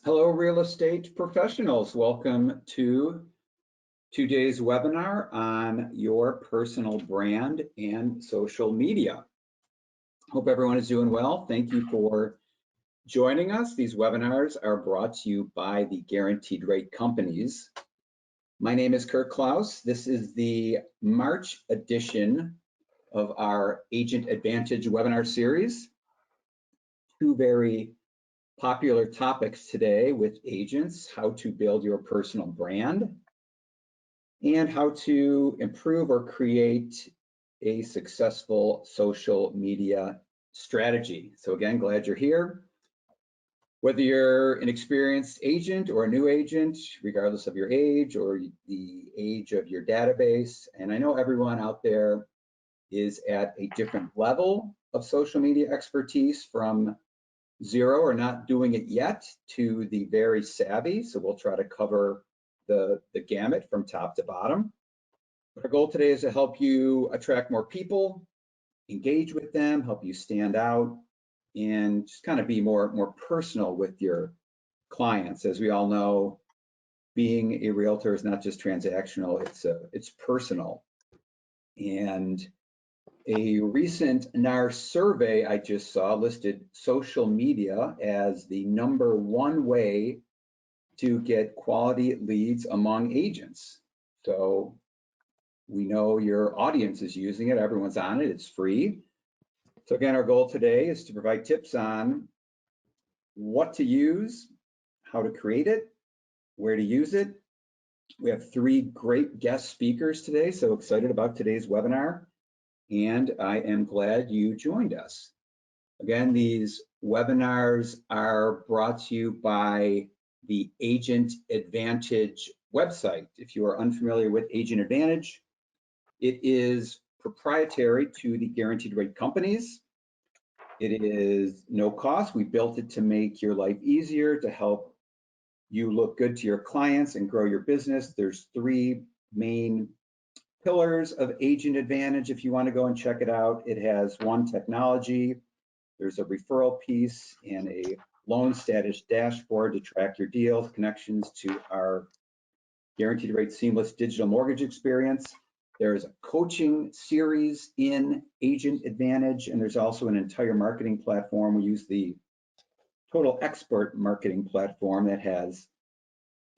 Hello, real estate professionals. Welcome to today's webinar on your personal brand and social media. Hope everyone is doing well. Thank you for joining us. These webinars are brought to you by the Guaranteed Rate Companies. My name is Kurt Klaus. This is the March edition of our Agent Advantage webinar series. Two very popular topics today with agents: how to build your personal brand and how to improve or create a successful social media strategy. So again, glad you're here. Whether you're an experienced agent or a new agent, regardless of your age or the age of your database, and I know everyone out there is at a different level of social media expertise, from zero or not doing it yet to the very savvy. So we'll try to cover the gamut from top to bottom. Our goal today is to help you attract more people, engage with them, help you stand out, and just kind of be more personal with your clients. As we all know, being a realtor is not just transactional, it's personal. And a recent NAR survey I just saw listed social media as the #1 way to get quality leads among agents. So we know your audience is using it, everyone's on it, it's free. So again, our goal today is to provide tips on what to use, how to create it, where to use it. We have 3 great guest speakers today, so excited about today's webinar, and I am glad you joined us. Again, these webinars are brought to you by the Agent Advantage website. If you are unfamiliar with Agent Advantage, it is proprietary to the Guaranteed Rate Companies. It is no cost. We built it to make your life easier, to help you look good to your clients and grow your business. There's 3 main pillars of Agent Advantage. If you want to go and check it out, it has 1, technology. There's a referral piece and a loan status dashboard to track your deals, connections to our Guaranteed Rate seamless digital mortgage experience. There's a coaching series in Agent Advantage, and there's also an entire marketing platform. We use the Total Expert marketing platform that has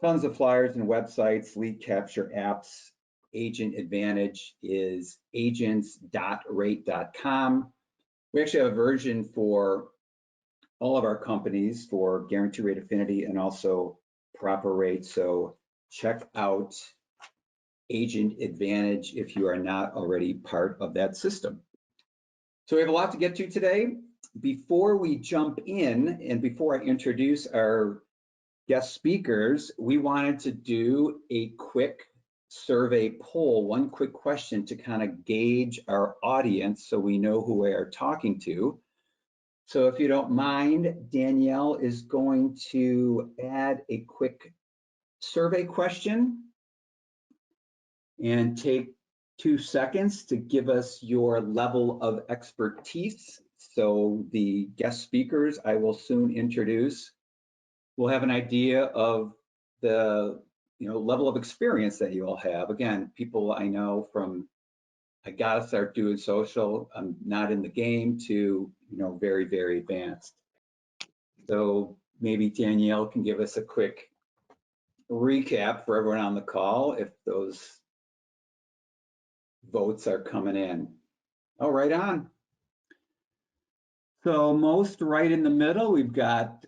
tons of flyers and websites, lead capture apps. Agent Advantage is agents.rate.com. We actually have a version for all of our companies for Guaranteed Rate Affinity and also Proper Rate. So check out Agent Advantage if you are not already part of that system. So we have a lot to get to today. Before we jump in and before I introduce our guest speakers, we wanted to do a quick survey poll, 1 quick question to kind of gauge our audience so we know who we are talking to. So if you don't mind, Danielle is going to add a quick survey question and take 2 seconds to give us your level of expertise. So the guest speakers I will soon introduce will have an idea of the level of experience that you all have. Again, people I know from I gotta start doing social, I'm not in the game, to very, very advanced. So maybe Danielle can give us a quick recap for everyone on the call if those votes are coming in. Oh, right on. So most right in the middle, we've got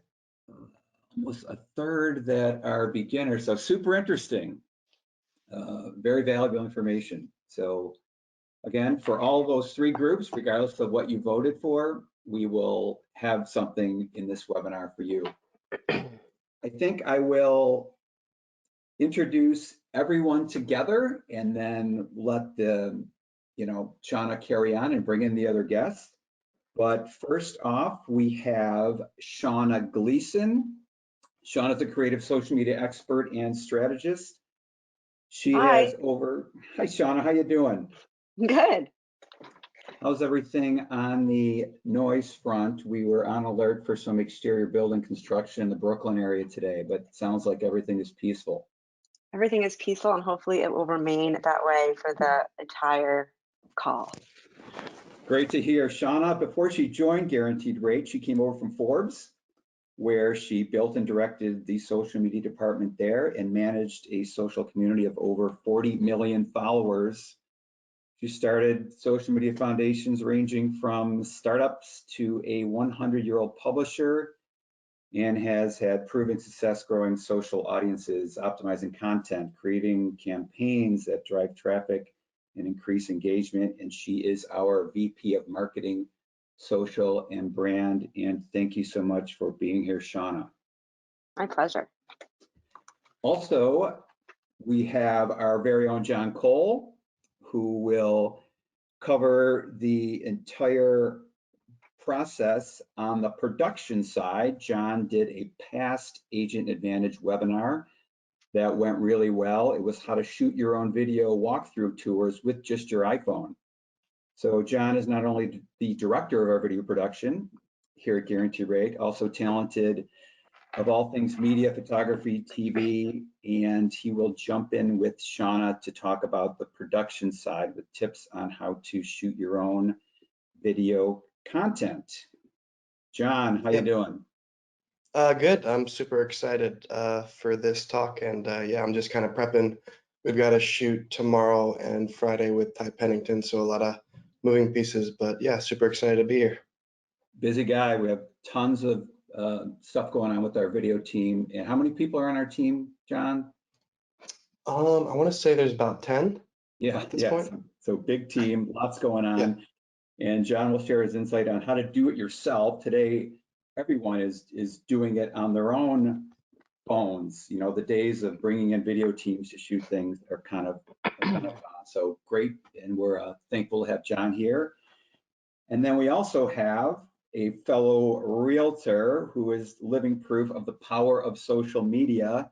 almost a third that are beginners. So super interesting, very valuable information. So again, for all of those 3 groups, regardless of what you voted for, we will have something in this webinar for you. I think I will introduce everyone together and then let the, Shauna carry on and bring in the other guests. But first off, we have Shauna Gleason. Shauna is a creative social media expert and strategist. She Hi. has over, hi Shauna, how you doing? Good. How's everything on the noise front? We were on alert for some exterior building construction in the Brooklyn area today, but it sounds like everything is peaceful. Everything is peaceful, and hopefully it will remain that way for the entire call. Great to hear. Shauna, before she joined Guaranteed Rate, she came over from Forbes, where she built and directed the social media department there and managed a social community of over 40 million followers. She started social media foundations ranging from startups to a 100-year-old publisher and has had proven success growing social audiences, optimizing content, creating campaigns that drive traffic and increase engagement. And she is our VP of Marketing, Social and Brand. And thank you so much for being here, Shauna. My pleasure. Also, we have our very own John Cole, who will cover the entire process on the production side. John did a past Agent Advantage webinar that went really well. It was how to shoot your own video walkthrough tours with just your iPhone. So John is not only the director of our video production here at Guarantee Rate, also talented of all things media, photography, TV, and he will jump in with Shauna to talk about the production side with tips on how to shoot your own video content. John, how you doing? Good. I'm super excited for this talk, and yeah, I'm just kind of prepping. We've got a shoot tomorrow and Friday with Ty Pennington, so a lot of moving pieces, but yeah, super excited to be here. Busy guy. We have tons of stuff going on with our video team. And how many people are on our team, John? I want to say there's about 10 at this point. So big team, lots going on. Yeah. And John will share his insight on how to do it yourself. Today, everyone is doing it on their own phones. You know, the days of bringing in video teams to shoot things are kind of gone. So great, and we're thankful to have John here. And then we also have a fellow realtor who is living proof of the power of social media,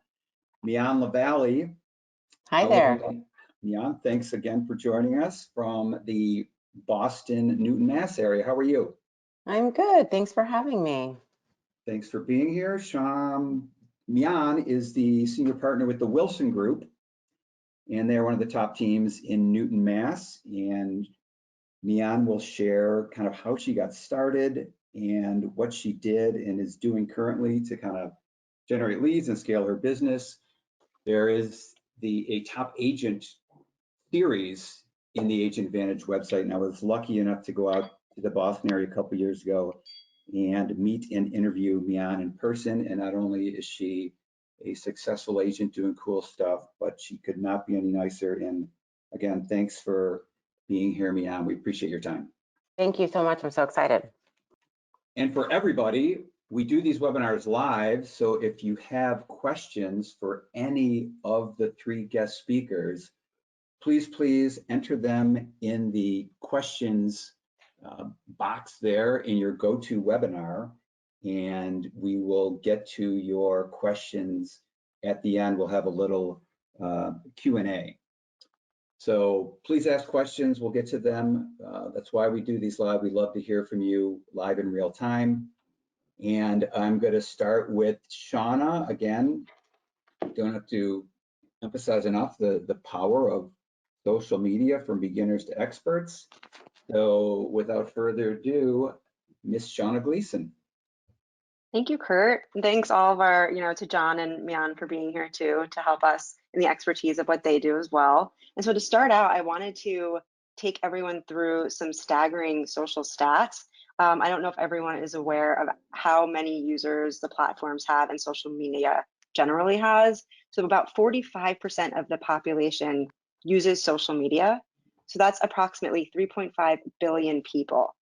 Mian LaValle. Hi there. Mian, thanks again for joining us from the Boston, Newton, Mass area. How are you? I'm good. Thanks for having me. Thanks for being here. Mian is the senior partner with the Wilson Group, and they're one of the top teams in Newton, Mass. And Mian will share kind of how she got started and what she did and is doing currently to kind of generate leads and scale her business. There is a top agent series in the Agent Advantage website, and I was lucky enough to go out to the Boston area a couple of years ago and meet and interview Mian in person. And not only is she a successful agent doing cool stuff, but she could not be any nicer. And again, thanks for being here, Mian. We appreciate your time. Thank you so much. I'm so excited. And for everybody, we do these webinars live. So if you have questions for any of the three guest speakers, please enter them in the questions box there in your GoToWebinar, and we will get to your questions at the end. We'll have a little Q&A. So please ask questions. We'll get to them. That's why we do these live. We love to hear from you live in real time. And I'm going to start with Shauna. Again, don't have to emphasize enough the power of social media from beginners to experts. So without further ado, Miss Shauna Gleason. Thank you, Kurt. And thanks all of our, to John and Mian for being here too, to help us in the expertise of what they do as well. And so to start out, I wanted to take everyone through some staggering social stats. I don't know if everyone is aware of how many users the platforms have and social media generally has. So about 45% of the population uses social media. So that's approximately 3.5 billion people.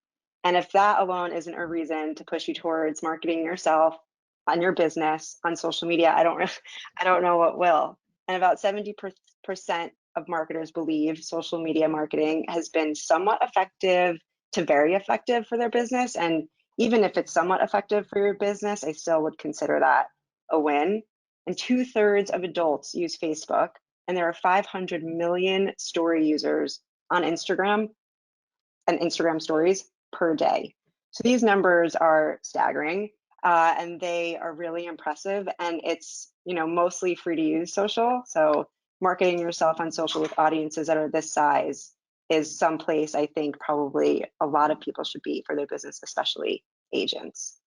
And if that alone isn't a reason to push you towards marketing yourself on your business on social media, I don't know what will. And about 70% of marketers believe social media marketing has been somewhat effective to very effective for their business. And even if it's somewhat effective for your business, I still would consider that a win. And 2/3 of adults use Facebook, and there are 500 million story users on Instagram. and Instagram stories per day. So these numbers are staggering, and they are really impressive. And it's, you know, mostly free to use social. So marketing yourself on social with audiences that are this size is someplace I think probably a lot of people should be for their business, especially agents.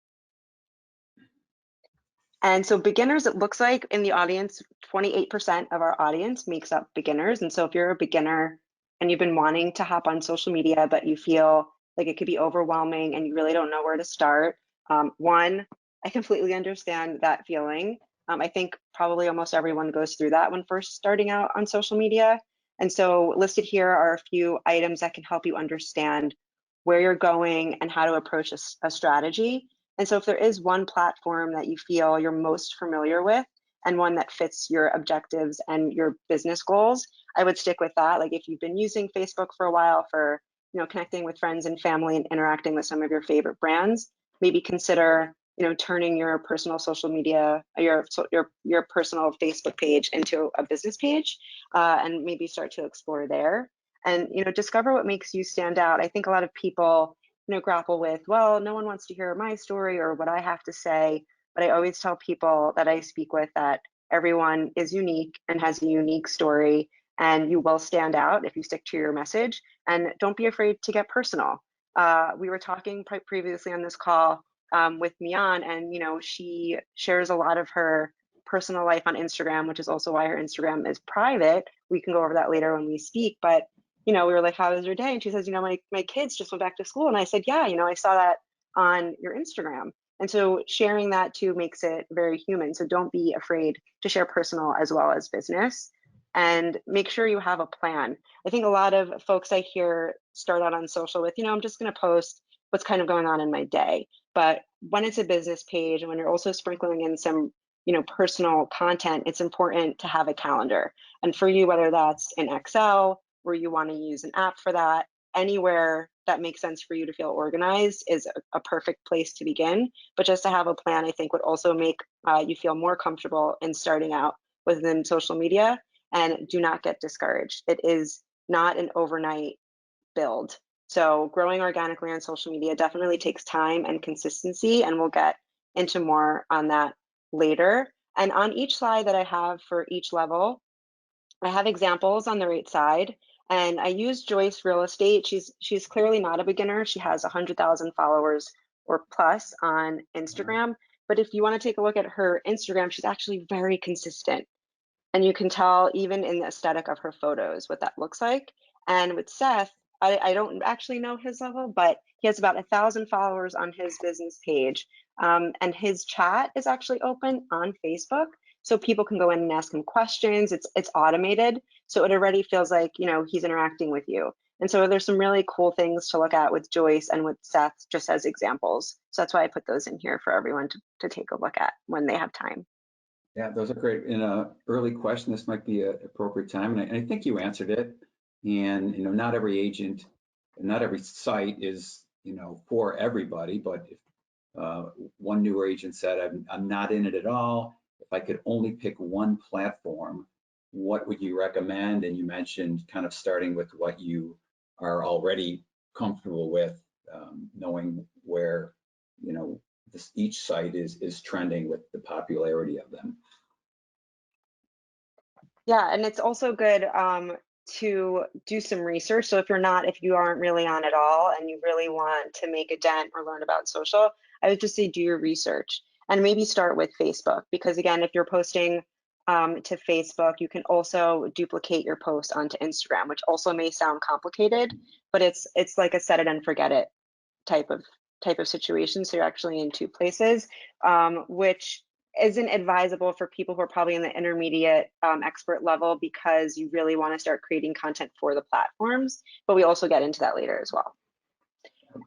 And so beginners, it looks like in the audience, 28% of our audience makes up beginners. And so if you're a beginner and you've been wanting to hop on social media, but you feel like it could be overwhelming and you really don't know where to start, one, I completely understand that feeling. I think probably almost everyone goes through that when first starting out on social media. And so listed here are a few items that can help you understand where you're going and how to approach a strategy. And so if there is one platform that you feel you're most familiar with and one that fits your objectives and your business goals, I would stick with that. Like if you've been using Facebook for a while for, you know, connecting with friends and family and interacting with some of your favorite brands, maybe consider, you know, turning your personal social media, your personal Facebook page into a business page, and maybe start to explore there. And, you know, discover what makes you stand out. I think a lot of people, you know, grapple with, well, no one wants to hear my story or what I have to say. But I always tell people that I speak with that everyone is unique and has a unique story, and you will stand out if you stick to your message. And don't be afraid to get personal. We were talking previously on this call with Mian, and you know, she shares a lot of her personal life on Instagram, which is also why her Instagram is private. We can go over that later when we speak, but you know, we were like, how was your day? And she says, you know, my kids just went back to school. And I said, yeah, you know, I saw that on your Instagram. And so sharing that too makes it very human. So don't be afraid to share personal as well as business, and make sure you have a plan. I think a lot of folks I hear start out on social with, you know, I'm just going to post what's kind of going on in my day. But when it's a business page and when you're also sprinkling in some, you know, personal content, it's important to have a calendar. And for you, whether that's in Excel, where you want to use an app for that, anywhere that makes sense for you to feel organized is a perfect place to begin. But just to have a plan, I think, would also make you feel more comfortable in starting out within social media. And do not get discouraged. It is not an overnight build. So growing organically on social media definitely takes time and consistency, and we'll get into more on that later. And on each slide that I have for each level, I have examples on the right side, and I use Joyce Real Estate. She's clearly not a beginner. She has 100,000 followers or plus on Instagram. But if you want to take a look at her Instagram, she's actually very consistent. And you can tell even in the aesthetic of her photos what that looks like. And with Seth, I don't actually know his level, but he has about 1,000 followers on his business page. And his chat is actually open on Facebook. So people can go in and ask him questions. It's automated. So it already feels like, you know, he's interacting with you. And so there's some really cool things to look at with Joyce and with Seth, just as examples. So that's why I put those in here for everyone to take a look at when they have time. Yeah, those are great. In an early question, this might be an appropriate time, and I think you answered it. And you know, not every agent, not every site is, you know, for everybody. But if one newer agent said, I'm not in it at all. If I could only pick one platform, what would you recommend? And you mentioned kind of starting with what you are already comfortable with, knowing where, you know, each site is trending with the popularity of them. Yeah, and it's also good to do some research. So if you aren't really on at all and you really want to make a dent or learn about social, I would just say do your research and maybe start with Facebook, because again, if you're posting to Facebook, you can also duplicate your post onto Instagram, which also may sound complicated, but it's like a set it and forget it type of situation. So you're actually in two places, which isn't advisable for people who are probably in the intermediate expert level, because you really want to start creating content for the platforms. But we also get into that later as well.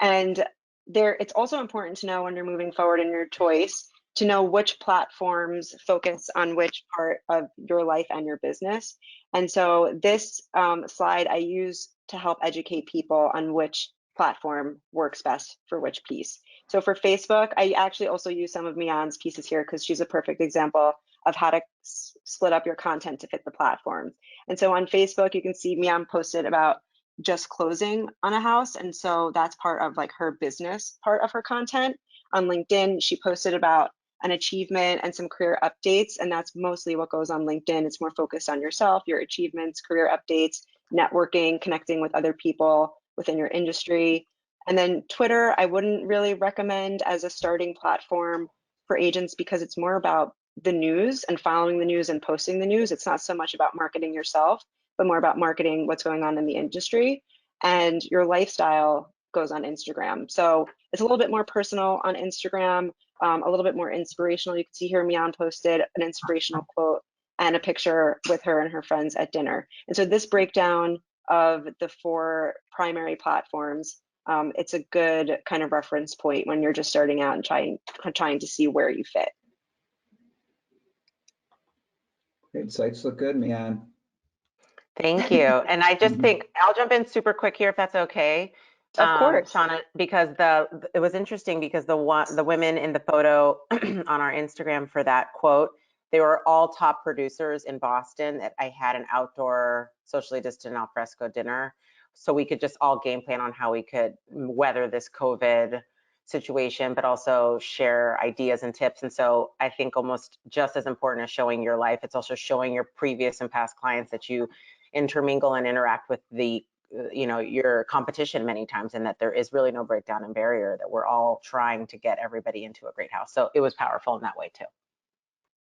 And it's also important to know when you're moving forward in your choice to know which platforms focus on which part of your life and your business. And so this slide I use to help educate people on which platform works best for which piece. So for Facebook, I actually also use some of Mian's pieces here because she's a perfect example of how to split up your content to fit the platform. And so on Facebook, you can see Mian posted about just closing on a house. And so that's part of like her business part of her content. On LinkedIn, she posted about an achievement and some career updates. And that's mostly what goes on LinkedIn. It's more focused on yourself, your achievements, career updates, networking, connecting with other people within your industry. And then Twitter, I wouldn't really recommend as a starting platform for agents because it's more about the news and following the news and posting the news. It's not so much about marketing yourself, but more about marketing what's going on in the industry. And your lifestyle goes on Instagram. So it's a little bit more personal on Instagram, a little bit more inspirational. You can see here, Mian posted an inspirational quote and a picture with her and her friends at dinner. And so this breakdown of the 4 primary platforms, it's a good kind of reference point when you're just starting out and trying to see where you fit. Great, sites look good, man. Thank you. And I just think I'll jump in super quick here if that's okay. Of course. Shauna, because it was interesting because the women in the photo on our Instagram for that quote, they were all top producers in Boston. That I had an outdoor socially distant al fresco dinner, so we could just all game plan on how we could weather this COVID situation, but also share ideas and tips. And so I think almost just as important as showing your life, it's also showing your previous and past clients that you intermingle and interact with the your competition many times, and that there is really no breakdown and barrier, that we're all trying to get everybody into a great house. So it was powerful in that way too.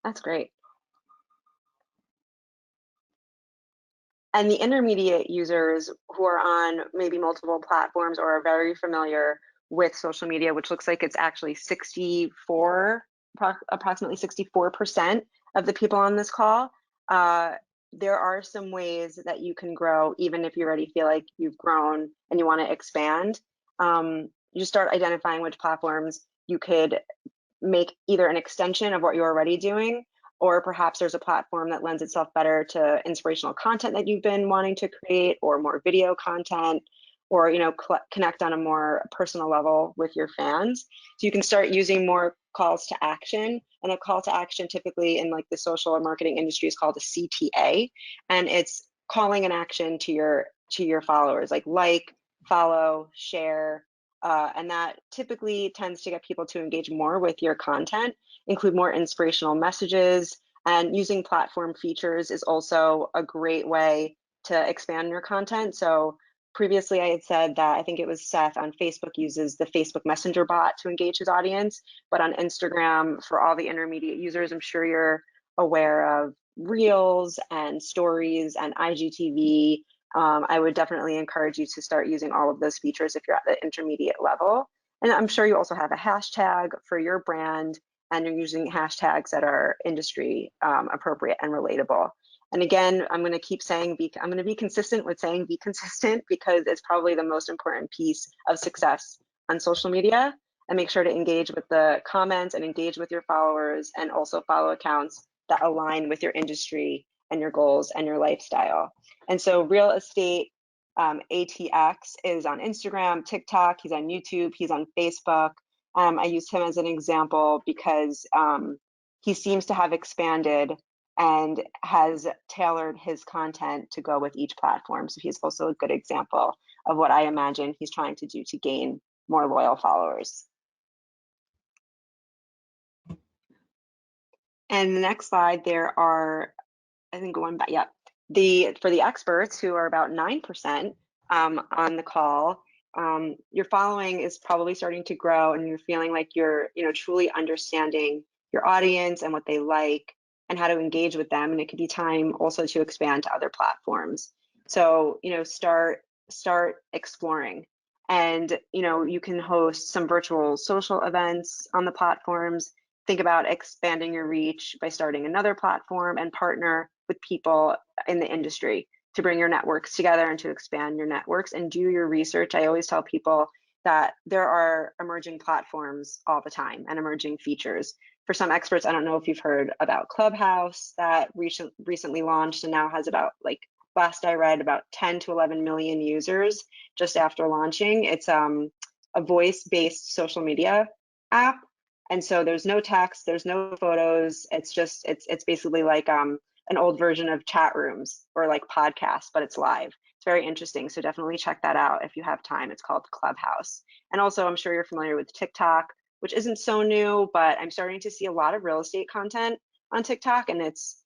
That's great. And the intermediate users who are on maybe multiple platforms or are very familiar with social media, which looks like it's actually approximately 64% of the people on this call, there are some ways that you can grow, even if you already feel like you've grown and you want to expand. You start identifying which platforms you could make either an extension of what you're already doing, or perhaps there's a platform that lends itself better to inspirational content that you've been wanting to create, or more video content, or connect on a more personal level with your fans. So you can start using more calls to action. And a call to action typically in like the social or marketing industry is called a CTA, and it's calling an action to your followers, like, follow, share, and that typically tends to get people to engage more with your content, include more inspirational messages. And using platform features is also a great way to expand your content. So previously I had said that I think it was Seth on Facebook uses the Facebook Messenger bot to engage his audience, but on Instagram, for all the intermediate users, I'm sure you're aware of Reels and Stories and IGTV. I would definitely encourage you to start using all of those features if you're at the intermediate level. And I'm sure you also have a hashtag for your brand, and you're using hashtags that are industry appropriate and relatable. And again, I'm going to keep saying, I'm going to be consistent with saying be consistent, because it's probably the most important piece of success on social media. And make sure to engage with the comments and engage with your followers, and also follow accounts that align with your industry and your goals and your lifestyle. And so Real Estate ATX is on Instagram, TikTok, he's on YouTube, he's on Facebook. I used him as an example because he seems to have expanded and has tailored his content to go with each platform. So he's also a good example of what I imagine he's trying to do to gain more loyal followers. And the next slide, there are, I think going back, yeah, for the experts, who are about 9% on the call, your following is probably starting to grow, and you're feeling like you're truly understanding your audience and what they like and how to engage with them. And it could be time also to expand to other platforms. So start exploring. And you can host some virtual social events on the platforms. Think about expanding your reach by starting another platform, and partner with people in the industry to bring your networks together and to expand your networks, and do your research. I always tell people that there are emerging platforms all the time and emerging features. For some experts, I don't know if you've heard about Clubhouse, that recently launched and now has about, like, last I read, about 10 to 11 million users just after launching. It's a voice-based social media app. And so there's no text, there's no photos. It's basically like an old version of chat rooms or like podcasts, but it's live. It's very interesting. So definitely check that out if you have time. It's called Clubhouse. And also, I'm sure you're familiar with TikTok, which isn't so new, but I'm starting to see a lot of real estate content on TikTok, and it's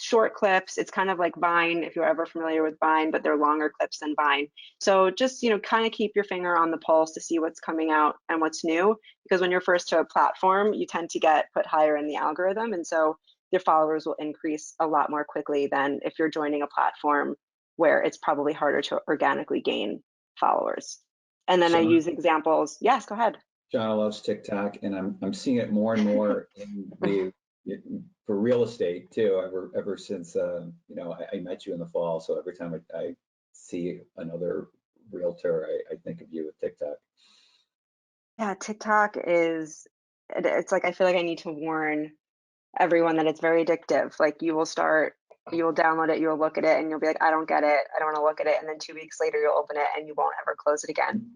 short clips. It's kind of like Vine, if you're ever familiar with Vine, but they're longer clips than Vine. So just, kind of keep your finger on the pulse to see what's coming out and what's new, because when you're first to a platform, you tend to get put higher in the algorithm, and so your followers will increase a lot more quickly than if you're joining a platform where it's probably harder to organically gain followers. And then I use examples. Yes, go ahead. John loves TikTok, and I'm seeing it more and more for real estate too. Ever since I met you in the fall, so every time I see another realtor, I think of you with TikTok. Yeah, TikTok it's like I feel like I need to warn everyone that it's very addictive. Like you will download it, you'll look at it, and you'll be like, I don't get it, I don't want to look at it, and then 2 weeks later you'll open it and you won't ever close it again.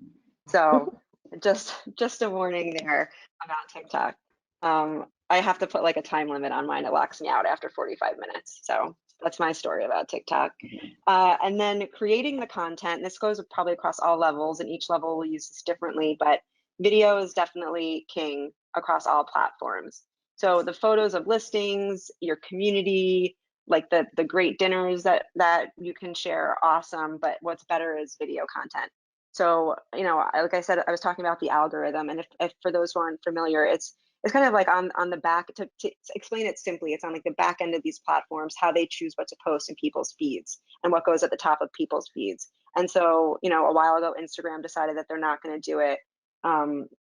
So just a warning there about TikTok. I have to put like a time limit on mine. It locks me out after 45 minutes. So that's my story about TikTok. And then creating the content, this goes probably across all levels, and each level will use this differently, but video is definitely king across all platforms. So the photos of listings, your community, like the great dinners that you can share are awesome, but what's better is video content. So, like I said, I was talking about the algorithm, and if for those who aren't familiar, it's kind of like on the back, to explain it simply, it's on like the back end of these platforms, how they choose what to post in people's feeds and what goes at the top of people's feeds. And so, a while ago, Instagram decided that they're not going to do it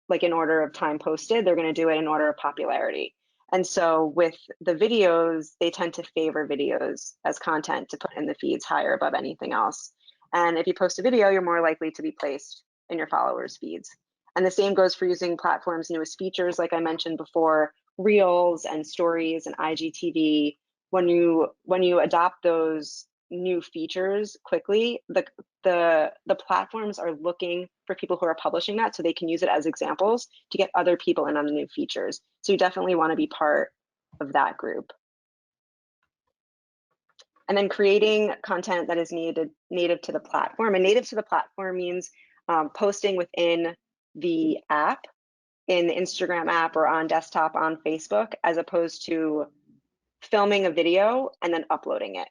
like in order of time posted, they're going to do it in order of popularity. And so with the videos, they tend to favor videos as content to put in the feeds higher above anything else. And if you post a video, you're more likely to be placed in your followers' feeds. And the same goes for using platforms' newest features, like I mentioned before, Reels and Stories and IGTV. When you adopt those new features quickly, the platforms are looking for people who are publishing that so they can use it as examples to get other people in on the new features. So you definitely want to be part of that group. And then creating content that is native to the platform. And native to the platform means posting within the app, in the Instagram app or on desktop on Facebook, as opposed to filming a video and then uploading it.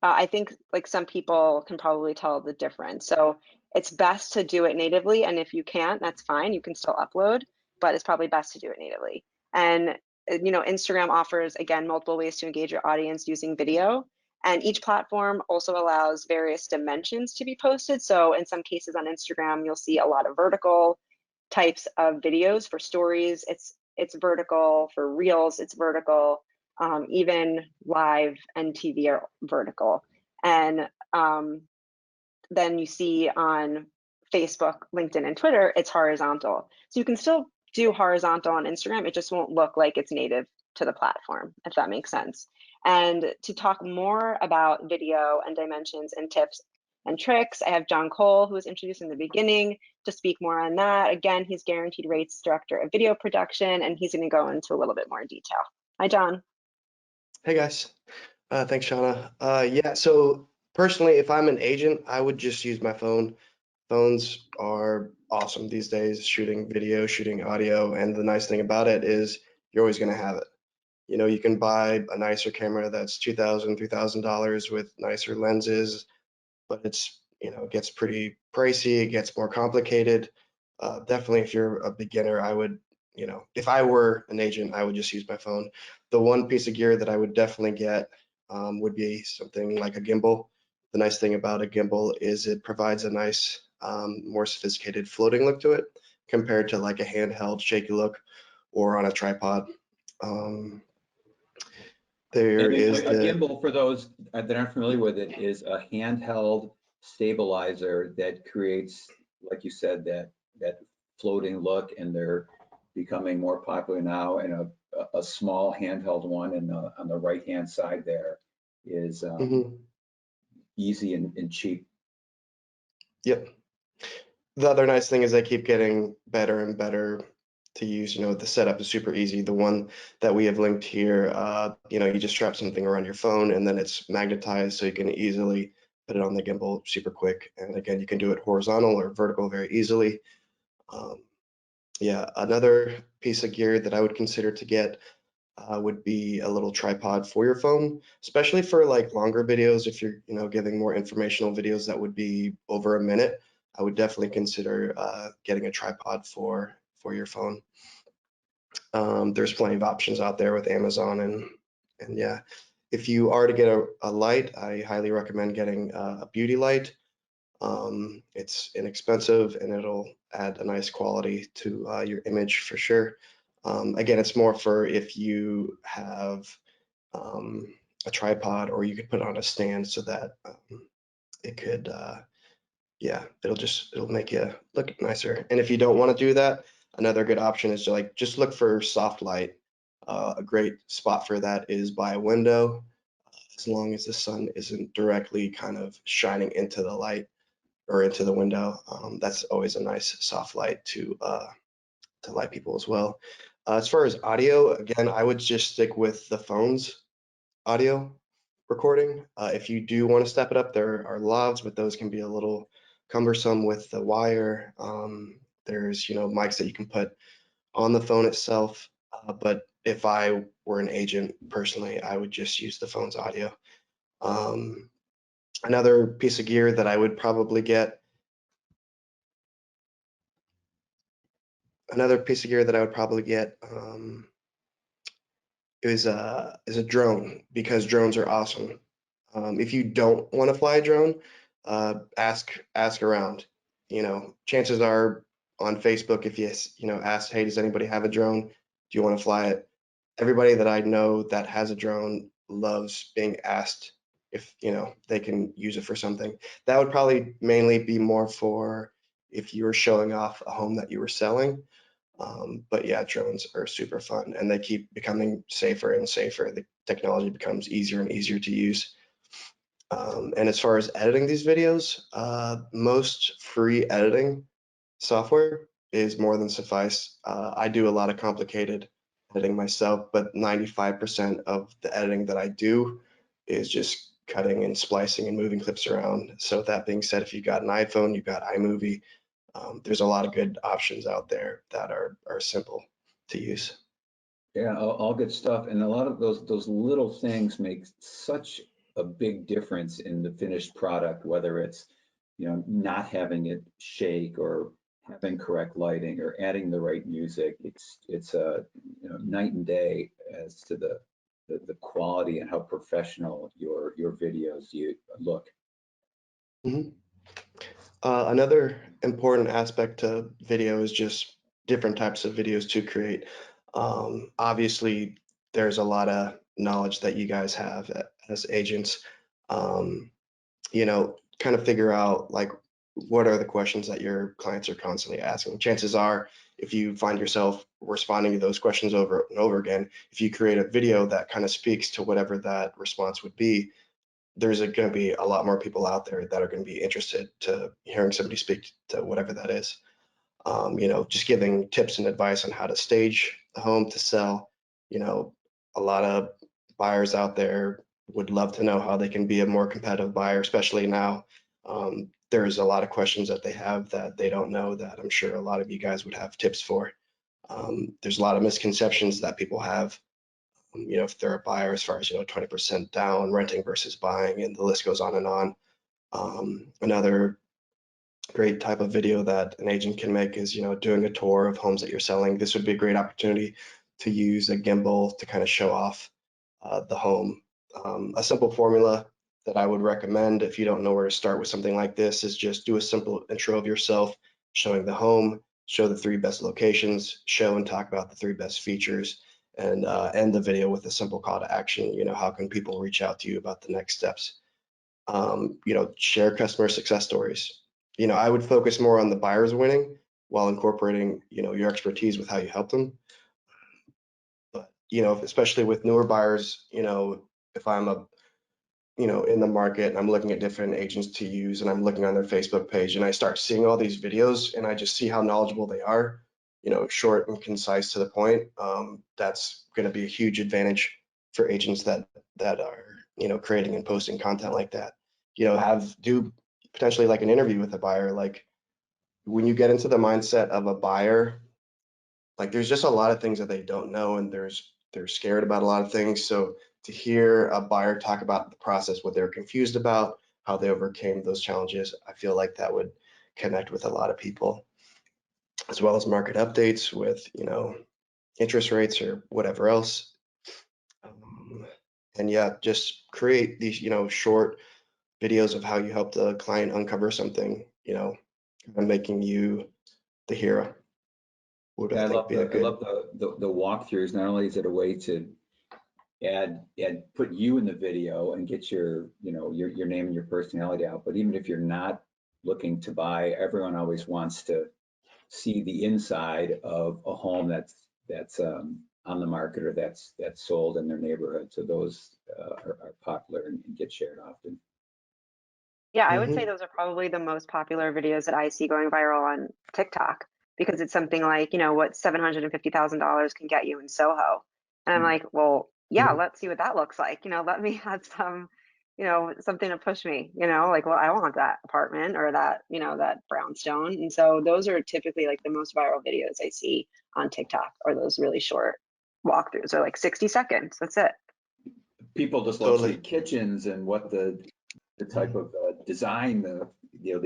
I think like some people can probably tell the difference. So it's best to do it natively. And if you can't, that's fine. You can still upload, but it's probably best to do it natively. And, Instagram offers, again, multiple ways to engage your audience using video. And each platform also allows various dimensions to be posted. So in some cases on Instagram, you'll see a lot of vertical types of videos. For stories, it's vertical. For Reels, it's vertical. Even live and TV are vertical. And then you see on Facebook, LinkedIn, and Twitter, it's horizontal. So you can still do horizontal on Instagram. It just won't look like it's native to the platform, if that makes sense. And to talk more about video and dimensions and tips and tricks, I have John Cole, who was introduced in the beginning, to speak more on that. Again, he's Guaranteed Rates Director of Video Production, and he's going to go into a little bit more detail. Hi, John. Hey guys, thanks Shauna. Yeah, so personally, if I'm an agent, I would just use my phone. Phones are awesome these days, shooting video, shooting audio, and the nice thing about it is you're always going to have it. You can buy a nicer camera that's $2,000, $3,000 with nicer lenses, but it gets pretty pricey, it gets more complicated. Definitely if you're a beginner, I would, if I were an agent, I would just use my phone. The one piece of gear that I would definitely get would be something like a gimbal. The nice thing about a gimbal is it provides a nice, more sophisticated floating look to it compared to like a handheld shaky look or on a tripod. There is a gimbal, for those that aren't familiar with it, is a handheld stabilizer that creates, like you said, that floating look, and they're becoming more popular now. And a small handheld one, and on the right hand side there is easy and cheap. Yep. The other nice thing is they keep getting better and better to use. The setup is super easy. The one that we have linked here, you just strap something around your phone and then it's magnetized, so you can easily put it on the gimbal super quick. And again, you can do it horizontal or vertical very easily. Yeah, another piece of gear that I would consider to get would be a little tripod for your phone, especially for like longer videos. If you're, giving more informational videos that would be over a minute, I would definitely consider getting a tripod for your phone. There's plenty of options out there with Amazon, and yeah, if you are to get a light, I highly recommend getting a beauty light. It's inexpensive and it'll add a nice quality to your image for sure. Again, it's more for if you have a tripod, or you could put it on a stand so that it could, yeah, it'll make you look nicer. And if you don't want to do that, another good option is to just look for soft light. A great spot for that is by a window, as long as the sun isn't directly kind of shining into the light or into the window. That's always a nice soft light to light people as well. As far as audio, again, I would just stick with the phone's audio recording. If you do want to step it up, there are lavs, but those can be a little cumbersome with the wire. There's mics that you can put on the phone itself. But if I were an agent personally, I would just use the phone's audio. Another piece of gear that I would probably get is a drone, because drones are awesome. If you don't want to fly a drone, ask around. Chances are on Facebook, if you ask, hey, does anybody have a drone? Do you want to fly it? Everybody that I know that has a drone loves being asked if they can use it for something. That would probably mainly be more for if you were showing off a home that you were selling. But yeah, drones are super fun, and they keep becoming safer and safer. The technology becomes easier and easier to use. And as far as editing these videos, most free editing software is more than suffice. I do a lot of complicated editing myself, but 95% of the editing that I do is just cutting and splicing and moving clips around. So that being said, if you've got an iPhone, you've got iMovie, there's a lot of good options out there that are simple to use. Yeah, all good stuff. And a lot of those little things make such a big difference in the finished product, whether it's, not having it shake, or having correct lighting, or adding the right music. It's a, night and day as to the quality and how professional your videos look. Mhm. Another important aspect to video is just different types of videos to create. Obviously, there's a lot of knowledge that you guys have as agents. Um, kind of figure out like what are the questions that your clients are constantly asking. Chances are, if you find yourself responding to those questions over and over again, if you create a video that kind of speaks to whatever that response would be, there's going to be a lot more people out there that are going to be interested to hearing somebody speak to whatever that is. Just giving tips and advice on how to stage a home to sell. A lot of buyers out there would love to know how they can be a more competitive buyer, especially now. There's a lot of questions that they have that they don't know, that I'm sure a lot of you guys would have tips for. There's a lot of misconceptions that people have, if they're a buyer, as far as 20% down, renting versus buying, and the list goes on and on. Another great type of video that an agent can make is doing a tour of homes that you're selling. This would be a great opportunity to use a gimbal to kind of show off the home. A simple formula that I would recommend if you don't know where to start with something like this is just do a simple intro of yourself, showing the home, show the 3 best locations, show and talk about the 3 best features, and end the video with a simple call to action. How can people reach out to you about the next steps? Share customer success stories. I would focus more on the buyers winning while incorporating, your expertise with how you help them. But, especially with newer buyers, if I'm in the market and I'm looking at different agents to use, and I'm looking on their Facebook page and I start seeing all these videos and I just see how knowledgeable they are, short and concise to the point, that's going to be a huge advantage for agents that are, creating and posting content like that. do potentially like an interview with a buyer. Like when you get into the mindset of a buyer, like there's just a lot of things that they don't know, and they're scared about a lot of things. So to hear a buyer talk about the process, what they're confused about, how they overcame those challenges, I feel like that would connect with a lot of people, as well as market updates with, interest rates or whatever else. And yeah, just create these, short videos of how you help the client uncover something, and making you the hero would, Yeah, I think, be a I good. love the walkthroughs. Not only is it a way to put you in the video and get your, your name and your personality out, but even if you're not looking to buy, everyone always wants to see the inside of a home that's on the market or that's sold in their neighborhood. So those are popular and get shared often. Yeah, I would say Mhm. those are probably the most popular videos that I see going viral on TikTok because it's something like, what $750,000 can get you in Soho. And I'm like, well, yeah, Mhm. let's see what that looks like. Let me have some, something to push me, like, well, I want that apartment or that, that brownstone. And so those are typically like the most viral videos I see on TikTok, or those really short walkthroughs, or like 60 seconds. That's it. People just love Totally. seeing kitchens and what the type of design the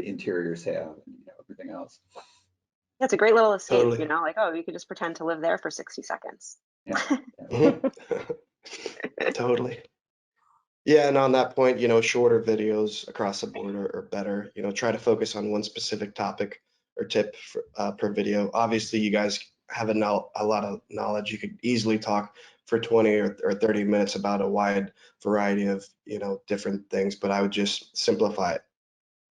interiors have, and everything else. Yeah, it's a great little escape, Totally. like, oh, you could just pretend to live there for 60 seconds. Yeah. Yeah. Mhm. Totally. Yeah, and on that point, shorter videos across the board are better. Try to focus on one specific topic or tip per video. Obviously, you guys have a lot of knowledge. You could easily talk for 20 or 30 minutes about a wide variety of, different things, but I would just simplify it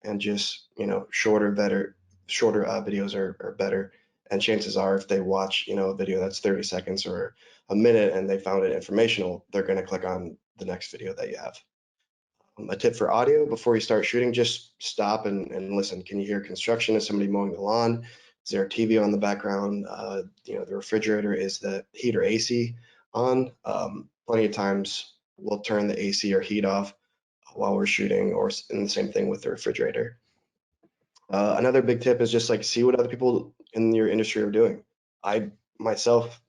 and just, shorter videos are better. And chances are, if they watch, a video that's 30 seconds or a minute and they found it informational, they're going to click on the next video that you have. A tip for audio: before you start shooting, just stop and listen. Can you hear construction? Is somebody mowing the lawn? Is there a TV on the background? The refrigerator, is the heat or AC on? Plenty of times we'll turn the AC or heat off while we're shooting, or in the same thing with the refrigerator. Another big tip is just like see what other people in your industry are doing. I myself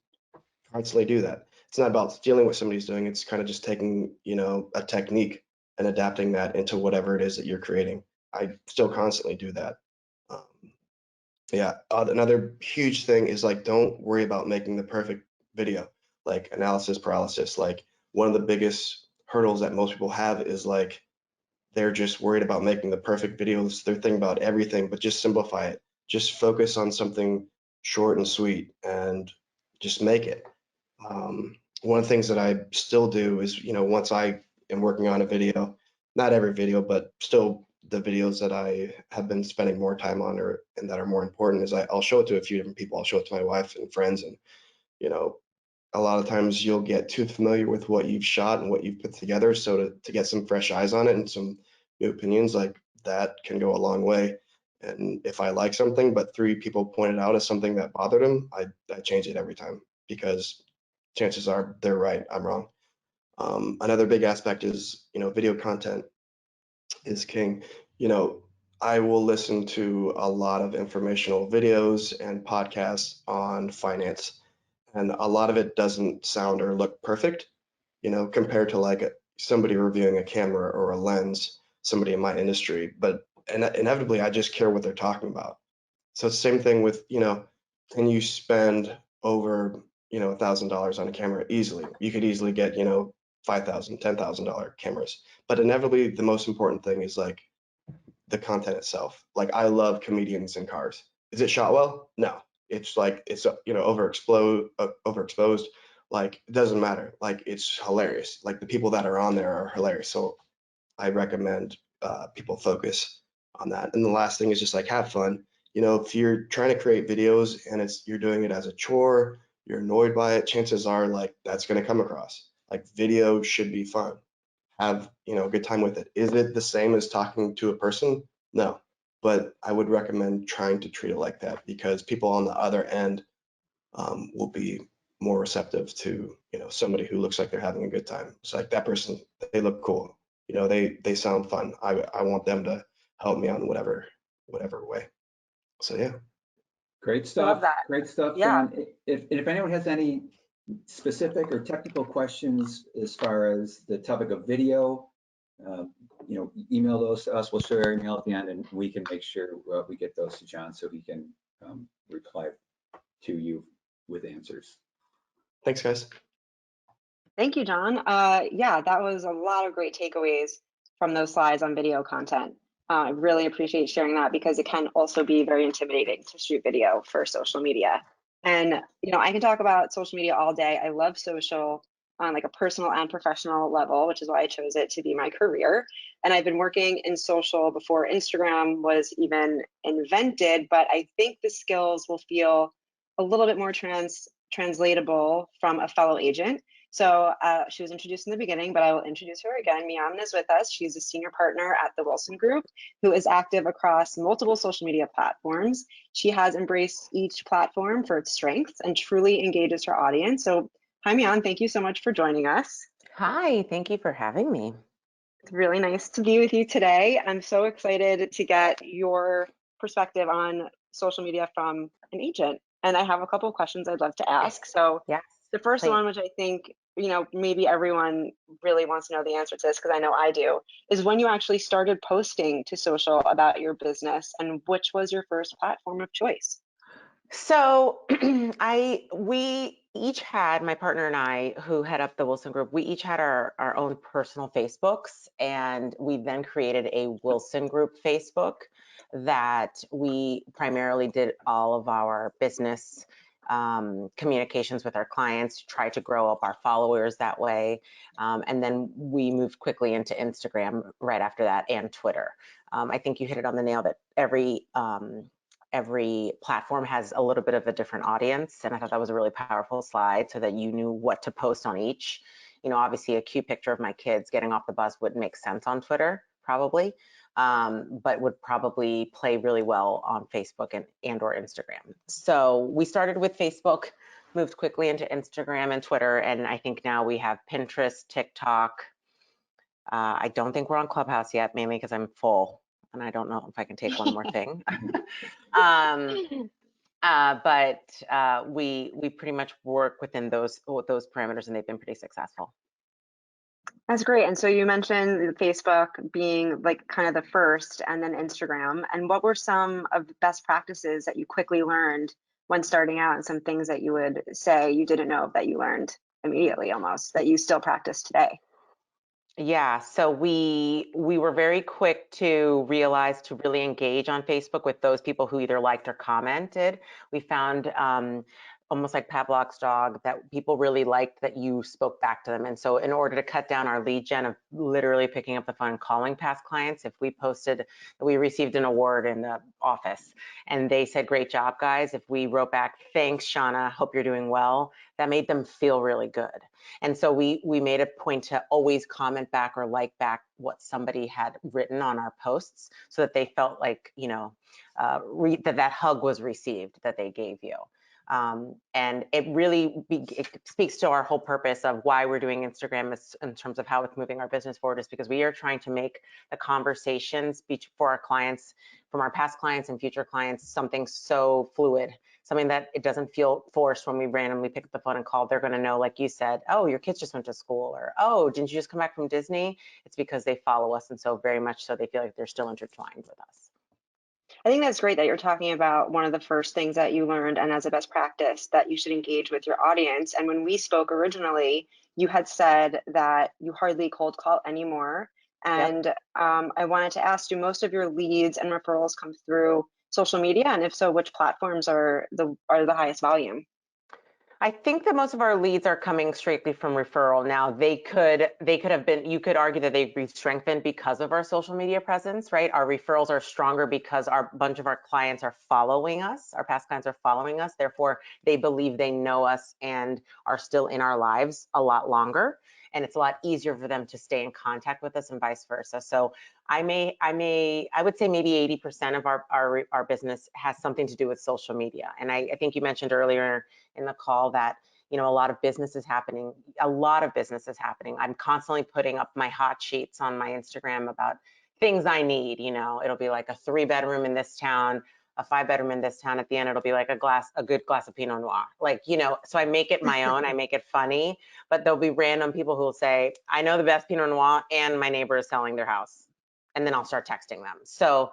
constantly do that. It's not about stealing what somebody's doing. It's kind of just taking, a technique and adapting that into whatever it is that you're creating. I still constantly do that. Um, yeah. Another huge thing is like, don't worry about making the perfect video, like analysis paralysis. Like one of the biggest hurdles that most people have is like, they're just worried about making the perfect videos. They're thinking about everything, but just simplify it. Just focus on something short and sweet and just make it. One of the things that I still do is, once I am working on a video, not every video, but still the videos that I have been spending more time on and that are more important, is I'll show it to a few different people. I'll show it to my wife and friends, and you know, a lot of times you'll get too familiar with what you've shot and what you've put together. So to get some fresh eyes on it and some new opinions, like that can go a long way. And if I like something, but three people pointed out as something that bothered them, I change it every time, because chances are they're right, I'm wrong. Another big aspect is, video content is king. You know, I will listen to a lot of informational videos and podcasts on finance, and a lot of it doesn't sound or look perfect, compared to like somebody reviewing a camera or a lens, somebody in my industry. But inevitably, I just care what they're talking about. So it's the same thing with, can you spend over, $1,000 on a camera easily? You could easily get, $5,000, $10,000 cameras. But inevitably, the most important thing is like the content itself. Like I love comedians in cars. Is it shot well? No. It's like it's overexposed. Like it doesn't matter. Like it's hilarious. Like the people that are on there are hilarious. So I recommend people focus on that. And the last thing is just like have fun. If you're trying to create videos and you're doing it as a chore, you're annoyed by it, chances are like that's going to come across. Like video should be fun. Have, a good time with it. Is it the same as talking to a person? No. But I would recommend trying to treat it like that, because people on the other end will be more receptive to, somebody who looks like they're having a good time. It's like that person, they look cool. you know, they sound fun. I want them to help me on whatever way. So yeah. Great I love stuff. that. Great stuff, Yeah. John. If anyone has any specific or technical questions as far as the topic of video, you know, email those to us. We'll show our email at the end, and we can make sure we get those to John so he can reply to you with answers. Thanks, guys. Thank you, John. Yeah, that was a lot of great takeaways from those slides on video content. I really appreciate sharing that because it can also be very intimidating to shoot video for social media. And, you know, I can talk about social media all day. I love social on like a personal and professional level, which is why I chose it to be my career. And I've been working in social before Instagram was even invented, but I think the skills will feel a little bit more translatable from a fellow agent. So she was introduced in the beginning, but I will introduce her again. Mian is with us. She's a senior partner at the Wilson Group, who is active across multiple social media platforms. She has embraced each platform for its strengths and truly engages her audience. So hi, Mian, thank you so much for joining us. Hi, thank you for having me. It's really nice to be with you today. I'm so excited to get your perspective on social media from an agent. And I have a couple of questions I'd love to ask. So Yes, the first please. one, which I think, you know, maybe everyone really wants to know the answer to this, because I know I do, is when you actually started posting to social about your business and which was your first platform of choice? So we each had, my partner and I, who head up the Wilson Group, we each had our own personal Facebooks, and we then created a Wilson Group Facebook that we primarily did all of our business communications with our clients, try to grow up our followers that way. And then we moved quickly into Instagram right after that, and Twitter. I think you hit it on the nail that every platform has a little bit of a different audience. And I thought that was a really powerful slide so that you knew what to post on each. You know, obviously a cute picture of my kids getting off the bus wouldn't make sense on Twitter, probably, but would probably play really well on Facebook and or Instagram. So we started with Facebook, moved quickly into Instagram and Twitter. And I think now we have Pinterest, TikTok. I don't think we're on Clubhouse yet, mainly because I'm full. And I don't know if I can take one more thing. But we pretty much work within those parameters, and they've been pretty successful. That's great. And so you mentioned Facebook being like kind of the first, and then Instagram. And what were some of the best practices that you quickly learned when starting out, and some things that you would say you didn't know that you learned immediately almost that you still practice today? Yeah, so we were very quick to realize to really engage on Facebook with those people who either liked or commented. We found almost like Pavlov's dog, that people really liked that you spoke back to them. And so in order to cut down our lead gen of literally picking up the phone and calling past clients, if we posted that we received an award in the office and they said, "Great job, guys," if we wrote back, "Thanks, Shauna, hope you're doing well," that made them feel really good. And so we made a point to always comment back or like back what somebody had written on our posts, so that they felt like, you know, that hug was received that they gave you. And it really it speaks to our whole purpose of why we're doing Instagram in terms of how it's moving our business forward, is because we are trying to make the conversations for our clients, from our past clients and future clients, something so fluid, something that it doesn't feel forced when we randomly pick up the phone and call. They're going to know, like you said, "Oh, your kids just went to school," or "Oh, didn't you just come back from Disney?" It's because they follow us, and so very much so they feel like they're still intertwined with us. I think that's great that you're talking about one of the first things that you learned, and as a best practice, that you should engage with your audience. And when we spoke originally, you had said that you hardly cold call anymore. And Yep. I wanted to ask, do most of your leads and referrals come through social media? And if so, which platforms are the highest volume? I think that most of our leads are coming strictly from referral. Now, they could have been, you could argue that they've been strengthened because of our social media presence, right? Our referrals are stronger because a bunch of our clients are following us. Our past clients are following us. Therefore, they believe they know us and are still in our lives a lot longer. And it's a lot easier for them to stay in contact with us, and vice versa. So I would say maybe 80% of our business has something to do with social media. And I think you mentioned earlier in the call that, you know, a lot of business is happening. I'm constantly putting up my hot sheets on my Instagram about things I need. You know, it'll be like a 3-bedroom in this town, a 5-bedroom in this town. At the end, it'll be like a good glass of Pinot Noir. Like, you know, so I make it my own, I make it funny, but there'll be random people who will say, I know the best Pinot Noir and my neighbor is selling their house. And then I'll start texting them. So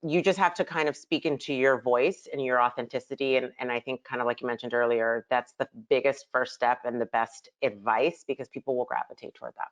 you just have to kind of speak into your voice and your authenticity. And I think kind of like you mentioned earlier, that's the biggest first step and the best advice, because people will gravitate toward that.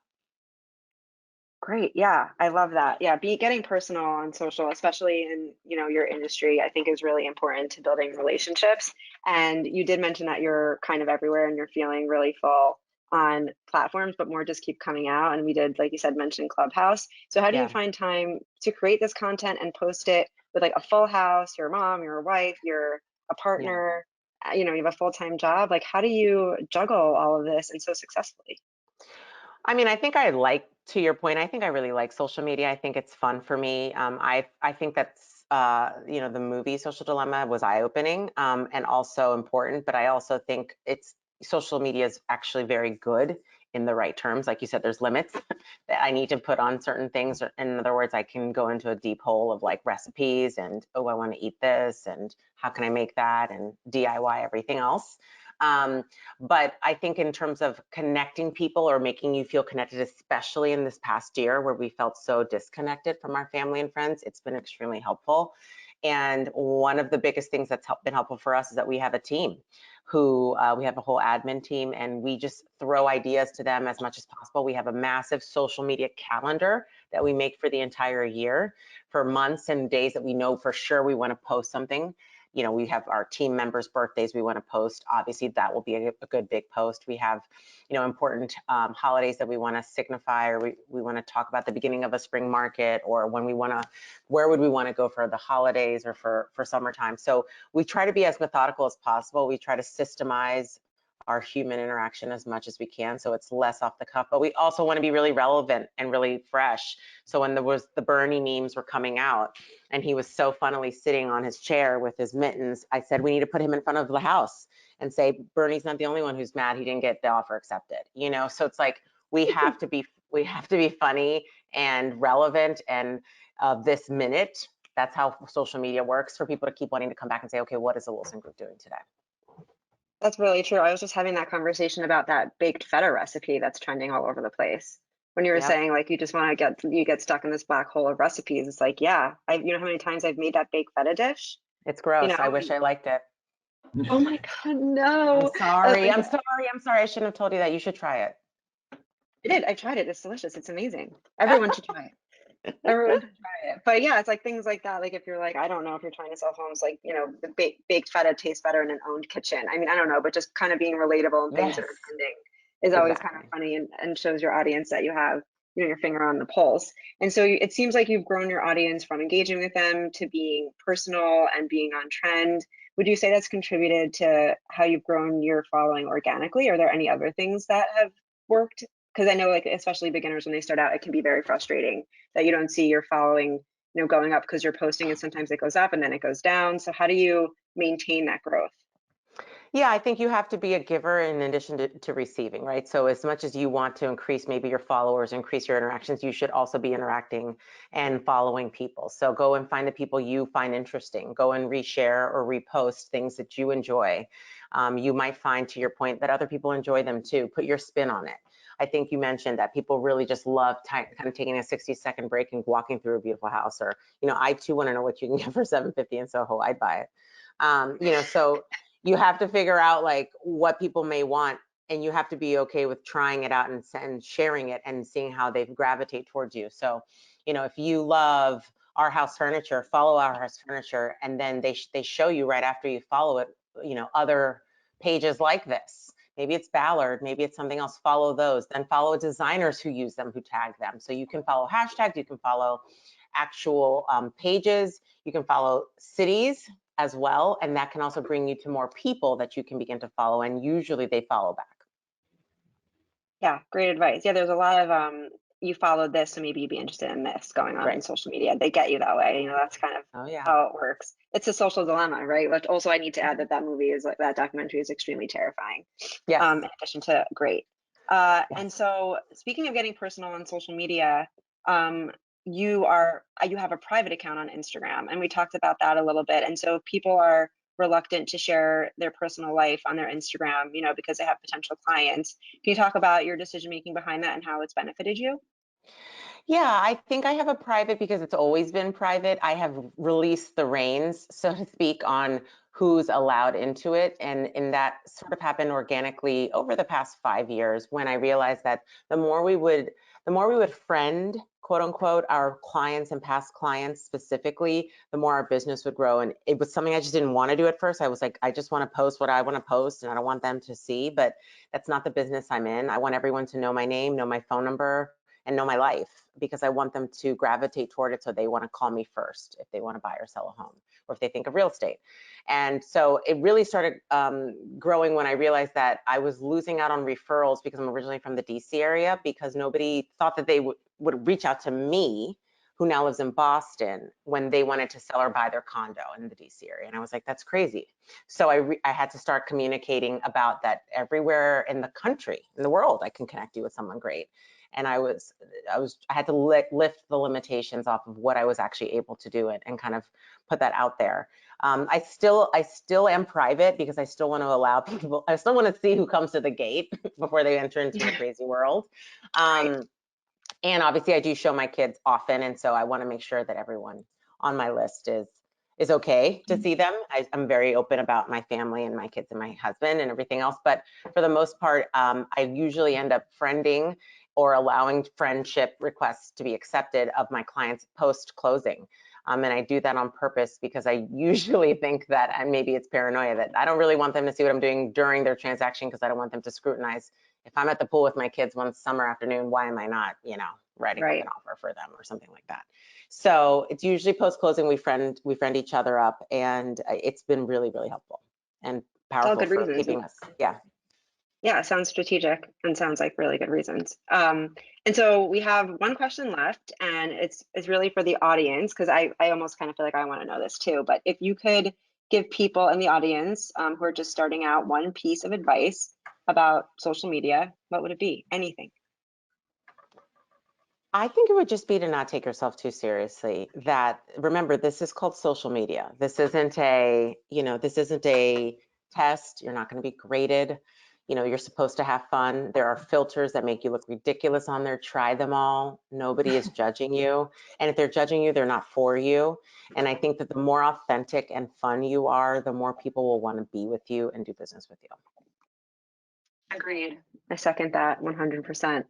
Great. Yeah, I love that. Yeah, getting personal on social, especially in, you know, your industry, I think is really important to building relationships. And you did mention that you're kind of everywhere and you're feeling really full on platforms, but more just keep coming out. And we did, like you said, mention Clubhouse. So how do you find time to create this content and post it with like a full house, your mom, your wife, your a partner, you know, you have a full-time job. Like, how do you juggle all of this and so successfully? I mean, I think to your point, I think I really like social media. I think it's fun for me. I think that's, you know, the movie Social Dilemma was eye-opening and also important, but I also think social media is actually very good in the right terms. Like you said, there's limits that I need to put on certain things. In other words, I can go into a deep hole of like recipes and, oh, I want to eat this and how can I make that, and DIY everything else. But I think in terms of connecting people or making you feel connected, especially in this past year where we felt so disconnected from our family and friends, it's been extremely helpful. And one of the biggest things that's been helpful for us is that we have a team who we have a whole admin team, and we just throw ideas to them as much as possible. We have a massive social media calendar that we make for the entire year for months and days that we know for sure we want to post something. You know, we have our team members' birthdays we want to post. Obviously, that will be a good big post. We have, you know, important holidays that we want to signify, or we want to talk about the beginning of a spring market, or when we want to, where would we want to go for the holidays or for summertime. So we try to be as methodical as possible. We try to systemize our human interaction as much as we can, so it's less off the cuff, but we also want to be really relevant and really fresh. So when the Bernie memes were coming out and he was so funnily sitting on his chair with his mittens, I said, we need to put him in front of the house and say, Bernie's not the only one who's mad he didn't get the offer accepted, you know? So it's like, we have to be funny and relevant and this minute. That's how social media works, for people to keep wanting to come back and say, okay, what is the Wilson Group doing today? That's really true. I was just having that conversation about that baked feta recipe that's trending all over the place. When you were saying like you just want to get stuck in this black hole of recipes, it's like, yeah, you know how many times I've made that baked feta dish? It's gross. You know, I wish I liked it. oh my God, no. I'm sorry. I'm sorry. I shouldn't have told you that. You should try it. I did. I tried it. It's delicious. It's amazing. Everyone should try it. Everyone should try it. But yeah, it's like things like that. Like if you're like, I don't know, if you're trying to sell homes, like, you know, the baked feta tastes better in an owned kitchen. I mean, I don't know, but just kind of being relatable and things that are trending is always kind of funny and shows your audience that you have, you know, your finger on the pulse. And so it seems like you've grown your audience from engaging with them to being personal and being on trend. Would you say that's contributed to how you've grown your following organically? Are there any other things that have worked? Because I know, like, especially beginners, when they start out, it can be very frustrating that you don't see your following, you know, going up because you're posting and sometimes it goes up and then it goes down. So how do you maintain that growth? Yeah, I think you have to be a giver in addition to receiving, right? So as much as you want to increase maybe your followers, increase your interactions, you should also be interacting and following people. So go and find the people you find interesting. Go and reshare or repost things that you enjoy. You might find, to your point, that other people enjoy them too. Put your spin on it. I think you mentioned that people really just love kind of taking a 60-second break and walking through a beautiful house. Or, you know, I too want to know what you can get for $750 in Soho. I'd buy it. You know, so you have to figure out like what people may want, and you have to be okay with trying it out and sharing it and seeing how they gravitate towards you. So, you know, if you love Our House Furniture, follow Our House Furniture, and then they show you right after you follow it, you know, other pages like this. Maybe it's Ballard, maybe it's something else. Follow those, then follow designers who use them, who tag them. So you can follow hashtags, you can follow actual pages, you can follow cities as well, and that can also bring you to more people that you can begin to follow, and usually they follow back. Yeah, great advice. Yeah, there's a lot of you followed this, so maybe you'd be interested in this going on in Right. social media. They get you that way. You know, that's kind of Oh yeah. how it works. It's a social dilemma, right? Which also I need to add that that movie is like, that documentary is extremely terrifying. Yes. In addition to great. Yes. And so speaking of getting personal on social media, you have a private account on Instagram, and we talked about that a little bit. And so people are reluctant to share their personal life on their Instagram, you know, because they have potential clients. Can you talk about your decision making behind that and how it's benefited you? Yeah, I think I have a private because it's always been private. I have released the reins, so to speak, on who's allowed into it. And that sort of happened organically over the past 5 years when I realized that the more we would friend, quote unquote, our clients and past clients specifically, the more our business would grow. And it was something I just didn't want to do at first. I was like, I just want to post what I want to post and I don't want them to see, but that's not the business I'm in. I want everyone to know my name, know my phone number, and know my life, because I want them to gravitate toward it, so they want to call me first if they want to buy or sell a home, or if they think of real estate. And so it really started growing when I realized that I was losing out on referrals, because I'm originally from the DC area, because nobody thought that they would reach out to me, who now lives in Boston, when they wanted to sell or buy their condo in the DC area. And I was like, that's crazy. So I had to start communicating about that everywhere in the country, in the world, I can connect you with someone great. And I had to lift the limitations off of what I was actually able to do, and kind of put that out there. I still am private, because I still want to allow people, I still want to see who comes to the gate before they enter into my crazy world. And obviously I do show my kids often, and so I want to make sure that everyone on my list is okay to see them. I'm very open about my family and my kids and my husband and everything else, but for the most part, I usually end up friending or allowing friendship requests to be accepted of my clients post-closing. And I do that on purpose, because I usually think that, and maybe it's paranoia, that I don't really want them to see what I'm doing during their transaction, because I don't want them to scrutinize. If I'm at the pool with my kids one summer afternoon, why am I not, you know, writing up an offer for them or something like that? So it's usually post-closing, we friend each other up, and it's been really, really helpful and powerful for keeping us. Yeah. Yeah, sounds strategic and sounds like really good reasons. And so we have one question left, and it's really for the audience, because I almost kind of feel like I want to know this too. But if you could give people in the audience who are just starting out one piece of advice about social media, what would it be? Anything. I think it would just be to not take yourself too seriously. That, remember, this is called social media. This isn't a, this isn't a test. You're not going to be graded. You're supposed to have fun. There are filters that make you look ridiculous on there. Try them all. Nobody is judging you. And if they're judging you, they're not for you. And I think that the more authentic and fun you are, the more people will want to be with you and do business with you. Agreed. I second that 100%.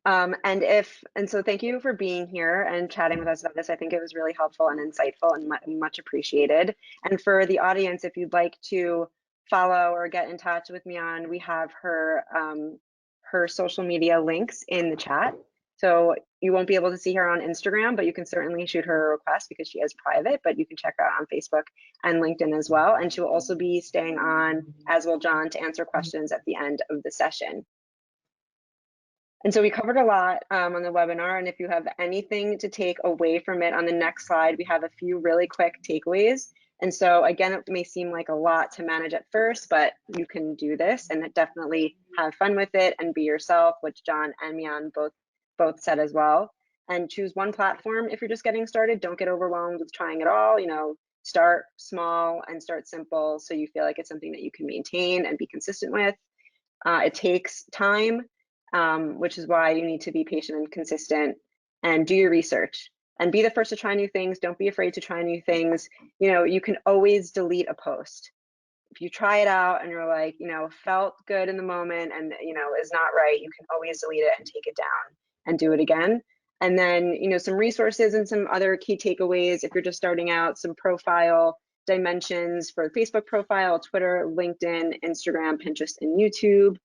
And so thank you for being here and chatting with us about this. I think it was really helpful and insightful and much appreciated. And for the audience, if you'd like to follow or get in touch with Mian, we have her social media links in the chat. So you won't be able to see her on Instagram, but you can certainly shoot her a request, because she is private, but you can check her out on Facebook and LinkedIn as well. And she will also be staying on, as will John, to answer questions at the end of the session. And so we covered a lot on the webinar, and if you have anything to take away from it, on the next slide, we have a few really quick takeaways. And so again, it may seem like a lot to manage at first, but you can do this and definitely have fun with it and be yourself, which John and Mian both said as well. And choose one platform if you're just getting started. Don't get overwhelmed with trying it all. Start small and start simple, so you feel like it's something that you can maintain and be consistent with. It takes time, which is why you need to be patient and consistent, and do your research and be the first to try new things. Don't be afraid to try new things. You can always delete a post. If you try it out and you're like, felt good in the moment and, is not right, you can always delete it and take it down and do it again. And then, some resources and some other key takeaways if you're just starting out: some profile dimensions for Facebook profile, Twitter, LinkedIn, Instagram, Pinterest, and YouTube.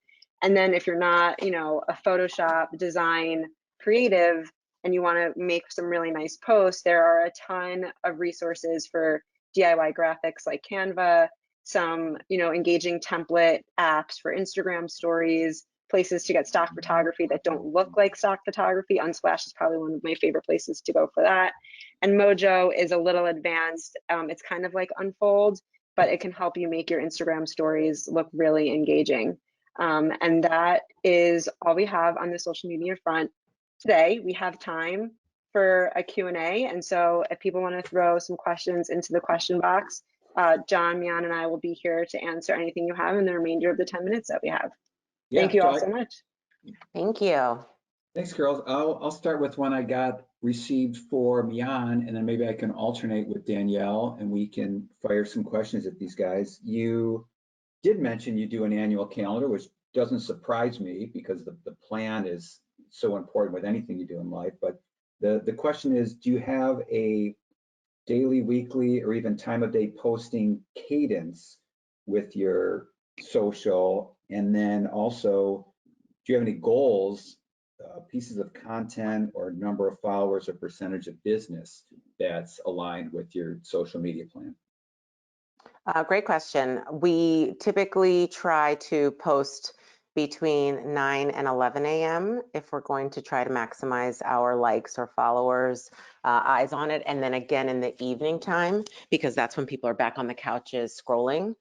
And then if you're not, a Photoshop design creative and you want to make some really nice posts, there are a ton of resources for DIY graphics like Canva, some, engaging template apps for Instagram stories, places to get stock photography that don't look like stock photography. Unsplash is probably one of my favorite places to go for that. And Mojo is a little advanced. It's kind of like Unfold, but it can help you make your Instagram stories look really engaging. And that is all we have on the social media front today. We have time for a Q&A. And so if people want to throw some questions into the question box, John, Mian, and I will be here to answer anything you have in the remainder of the 10 minutes that we have. Yeah, Thank you all so much. Thank you. Thanks, girls. I'll start with one I got received for Mian, and then maybe I can alternate with Danielle, and we can fire some questions at these guys. You did mention you do an annual calendar, which doesn't surprise me because the plan is so important with anything you do in life. But the question is, do you have a daily, weekly, or even time of day posting cadence with your social? And then also, do you have any goals, pieces of content or number of followers or percentage of business that's aligned with your social media plan? Great question. We typically try to post between 9 and 11 a.m. if we're going to try to maximize our likes or followers, eyes on it. And then again in the evening time, because that's when people are back on the couches scrolling.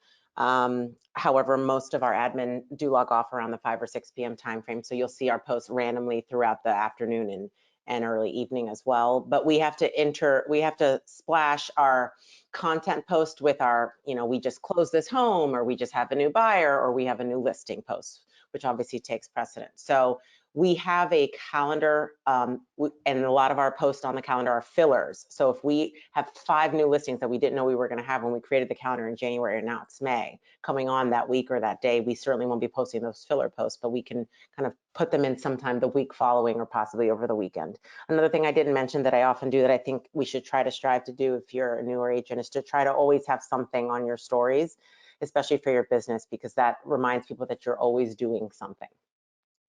However, most of our admin do log off around the 5 or 6 p.m. timeframe. So you'll see our posts randomly throughout the afternoon and early evening as well. But we have to splash our content post with our, we just closed this home, or we just have a new buyer, or we have a new listing post, which obviously takes precedence. So we have a calendar, and a lot of our posts on the calendar are fillers. So if we have 5 new listings that we didn't know we were going to have when we created the calendar in January, and now it's May, coming on that week or that day, we certainly won't be posting those filler posts, but we can kind of put them in sometime the week following or possibly over the weekend. Another thing I didn't mention that I often do that I think we should try to strive to do if you're a newer agent is to try to always have something on your stories, especially for your business, because that reminds people that you're always doing something.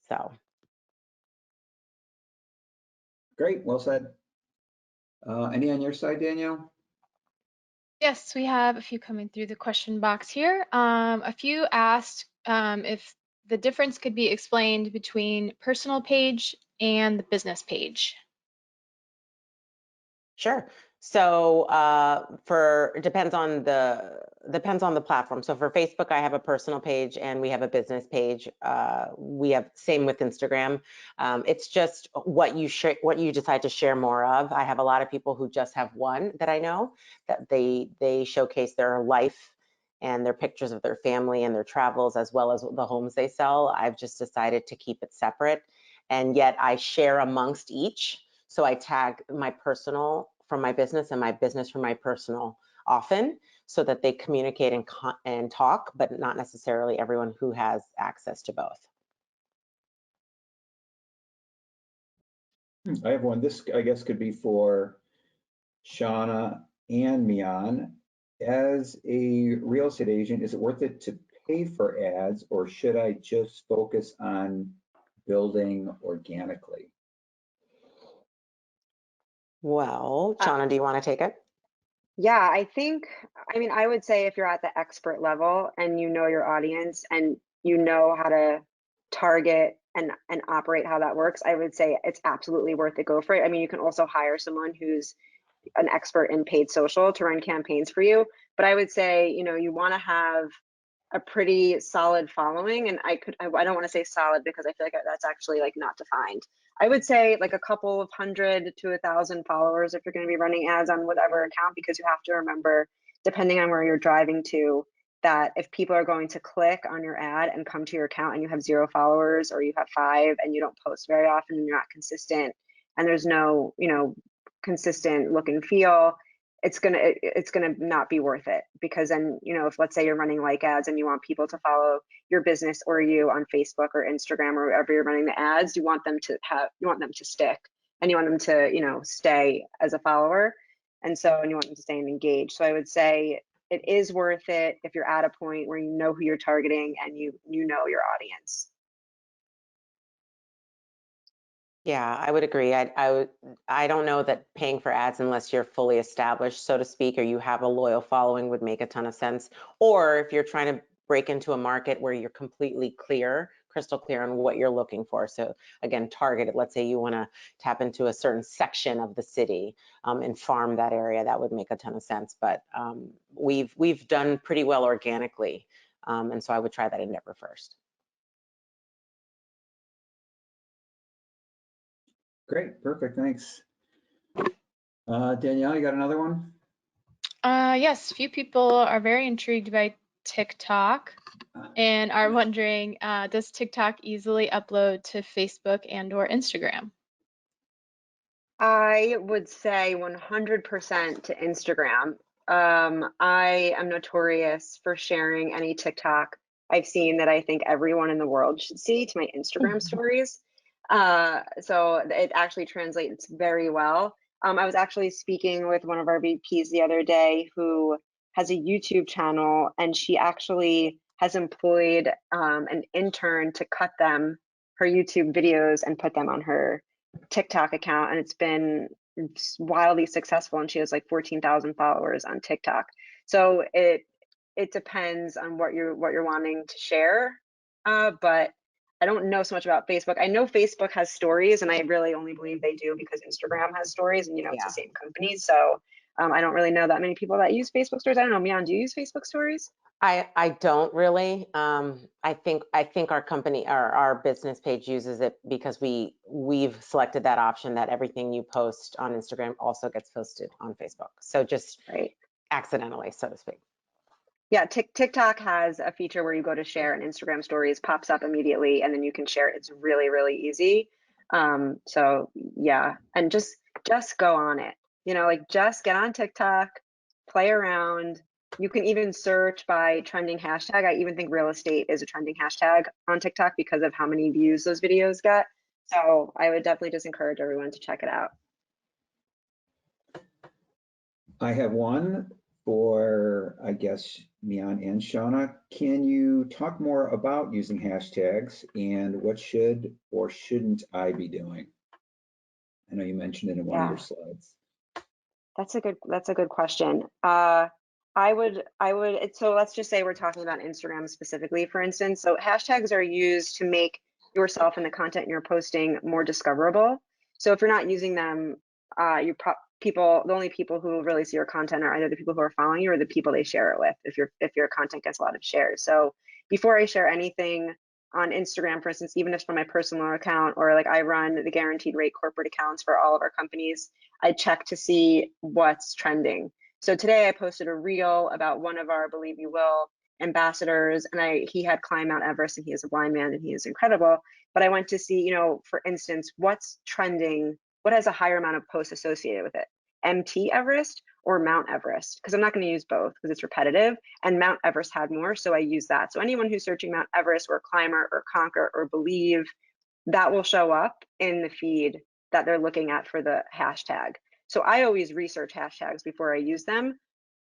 So. Great, well said. Any on your side, Danielle? Yes, we have a few coming through the question box here. A few asked if the difference could be explained between personal page and the business page. Sure. So depends on the platform. So for Facebook, I have a personal page and we have a business page. We have same with Instagram. It's just what you decide to share more of. I have a lot of people who just have one that I know that they showcase their life and their pictures of their family and their travels, as well as the homes they sell. I've just decided to keep it separate, and yet I share amongst each. So I tag my personal from my business and my business from my personal often, so that they communicate and talk, but not necessarily everyone who has access to both. I have one. This, I guess, could be for Shauna and Mian. As a real estate agent, is it worth it to pay for ads, or should I just focus on building organically? Well, Shauna, do you want to take it? Yeah, I would say if you're at the expert level and you know your audience and you know how to target and operate how that works, I would say it's absolutely worth it. Go for it. I mean, you can also hire someone who's an expert in paid social to run campaigns for you. But I would say, you want to have a pretty solid following. And I don't want to say solid because I feel like that's actually like not defined. I would say like a couple of 100 to 1,000 followers if you're going to be running ads on whatever account, because you have to remember, depending on where you're driving to, that if people are going to click on your ad and come to your account and you have 0 followers, or you have 5 and you don't post very often and you're not consistent, and there's no, consistent look and feel, it's gonna not be worth it. Because then, if let's say you're running like ads and you want people to follow your business or you on Facebook or Instagram or wherever you're running the ads, you want them to stick, and you want them to, stay as a follower. And you want them to stay engaged. So I would say it is worth it if you're at a point where you know who you're targeting and you know your audience. Yeah, I would agree. I don't know that paying for ads unless you're fully established, so to speak, or you have a loyal following would make a ton of sense. Or if you're trying to break into a market where you're completely clear, crystal clear on what you're looking for. So again, target it. Let's say you want to tap into a certain section of the city and farm that area. That would make a ton of sense. But we've done pretty well organically. And so I would try that endeavor first. Great, perfect, thanks. Danielle, you got another one? Yes, few people are very intrigued by TikTok and are wondering, does TikTok easily upload to Facebook and or Instagram? I would say 100% to Instagram. I am notorious for sharing any TikTok I've seen that I think everyone in the world should see to my Instagram stories. So it actually translates very well. I was actually speaking with one of our VPs the other day who has a YouTube channel, and she actually has employed an intern to cut them her YouTube videos and put them on her TikTok account, and it's been wildly successful, and she has like 14,000 followers on TikTok. So it depends on what you're wanting to share. But I don't know so much about Facebook. I know Facebook has stories, and I really only believe they do because Instagram has stories, and it's the same company. So I don't really know that many people that use Facebook stories. I don't know, Mian, do you use Facebook stories? I don't really. I think our company, our business page uses it because we've selected that option that everything you post on Instagram also gets posted on Facebook. So just right, accidentally, so to speak. Yeah, TikTok has a feature where you go to share and Instagram stories pops up immediately, and then you can share it. It's really, really easy. So yeah, and just go on it. Like just get on TikTok, play around. You can even search by trending hashtag. I even think real estate is a trending hashtag on TikTok because of how many views those videos get. So I would definitely just encourage everyone to check it out. I have one for, I guess, Mian and Shauna. Can you talk more about using hashtags and what should or shouldn't I be doing? I know you mentioned it in one of your slides. That's a good question. So let's just say we're talking about Instagram specifically, for instance. So hashtags are used to make yourself and the content you're posting more discoverable. So if you're not using them, the only people who really see your content are either the people who are following you or the people they share it with, if your content gets a lot of shares. So before I share anything on Instagram, for instance, even if it's from my personal account, or like I run the guaranteed rate corporate accounts for all of our companies, I check to see what's trending. So today I posted a reel about one of our Believe You Will ambassadors, and he had climbed Mount Everest, and he is a blind man and he is incredible. But I went to see, for instance, what's trending, what has a higher amount of posts associated with it, MT Everest or Mount Everest? Because I'm not going to use both because it's repetitive, and Mount Everest had more, so I use that. So anyone who's searching Mount Everest or climber or conquer or believe, that will show up in the feed that they're looking at for the hashtag. So I always research hashtags before I use them.